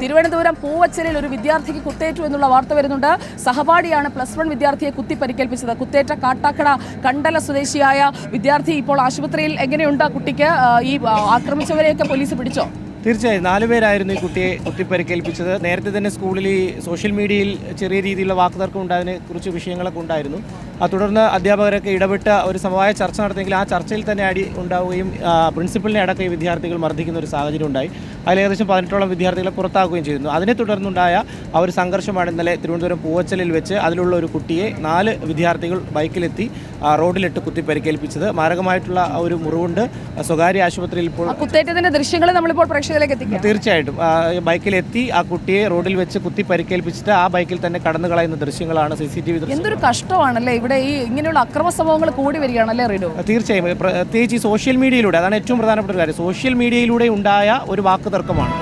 തിരുവനന്തപുരം പൂവച്ചലിൽ ഒരു വിദ്യാർത്ഥിക്ക് കുത്തേറ്റു എന്നുള്ള വാർത്ത വരുന്നുണ്ട്. സഹപാഠിയാണ് +1 വിദ്യാർത്ഥിയെ കുത്തി പരിക്കേൽപ്പിച്ചത്. കുത്തേറ്റ കാട്ടാക്കട കണ്ടല സ്വദേശിയായ വിദ്യാർത്ഥി ഇപ്പോൾ ആശുപത്രിയിൽ. എങ്ങനെയുണ്ട് കുട്ടിക്ക്? ഈ ആക്രമിച്ചവരെയൊക്കെ പോലീസ് പിടിച്ചോ? തീർച്ചയായും 4 പേരായിരുന്നു ഈ കുട്ടിയെ കുത്തിപ്പരിക്കേൽപ്പിച്ചത്. നേരത്തെ തന്നെ സ്കൂളിൽ ഈ സോഷ്യൽ മീഡിയയിൽ ചെറിയ രീതിയിലുള്ള വാക്കുതർക്കം ഉണ്ടായതിനെ കുറിച്ച് വിഷയങ്ങളൊക്കെ ഉണ്ടായിരുന്നു. തുടർന്ന് അധ്യാപകരൊക്കെ ഇടപെട്ട് ഒരു സമവായ ചർച്ച നടത്തിയെങ്കിൽ ആ ചർച്ചയിൽ തന്നെ അടി ഉണ്ടാവുകയും പ്രിൻസിപ്പലിനെ അടക്കം ഈ വിദ്യാർത്ഥികൾ മർദ്ദിക്കുന്ന ഒരു സാഹചര്യം ഉണ്ടായി. അതിൽ ഏകദേശം 18ഓളം വിദ്യാർത്ഥികളെ പുറത്താക്കുകയും ചെയ്തിരുന്നു. അതിനെ തുടർന്നുണ്ടായ ആ ഒരു സംഘർഷമാണ് ഇന്നലെ തിരുവനന്തപുരം പൂവച്ചലിൽ വെച്ച് അതിലുള്ള ഒരു കുട്ടിയെ 4 വിദ്യാർത്ഥികൾ ബൈക്കിലെത്തി റോഡിലിട്ട് കുത്തി പരിക്കേൽപ്പിച്ചത്. മാരകമായിട്ടുള്ള ഒരു മുറിവുണ്ട്. സ്വകാര്യ ആശുപത്രിയിൽ ഇപ്പോൾ കുത്തേറ്റത്തിന്റെ ദൃശ്യങ്ങൾ നമ്മളിപ്പോൾ പ്രേക്ഷകരിലേക്ക് എത്തിക്കാം. തീർച്ചയായിട്ടും ബൈക്കിലെത്തി ആ കുട്ടിയെ റോഡിൽ വെച്ച് കുത്തി പരിക്കേൽപ്പിച്ചിട്ട് ആ ബൈക്കിൽ തന്നെ കടന്നു കളയുന്ന ദൃശ്യങ്ങളാണ് CCTV ദൃശ്യം. എന്തൊരു കഷ്ടമാണല്ലേ ഇവിടെ ഈ ഇങ്ങനെയുള്ള അക്രമ സംഭവങ്ങൾ കൂടി വരികയാണല്ലേ റിനു? തീർച്ചയായും പ്രത്യേകിച്ച് ഈ സോഷ്യൽ മീഡിയയിലൂടെ, അതാണ് ഏറ്റവും പ്രധാനപ്പെട്ട ഒരു കാര്യം. സോഷ്യൽ മീഡിയയിലൂടെ ഉണ്ടായ ഒരു വാക്കുതർക്കമാണ്.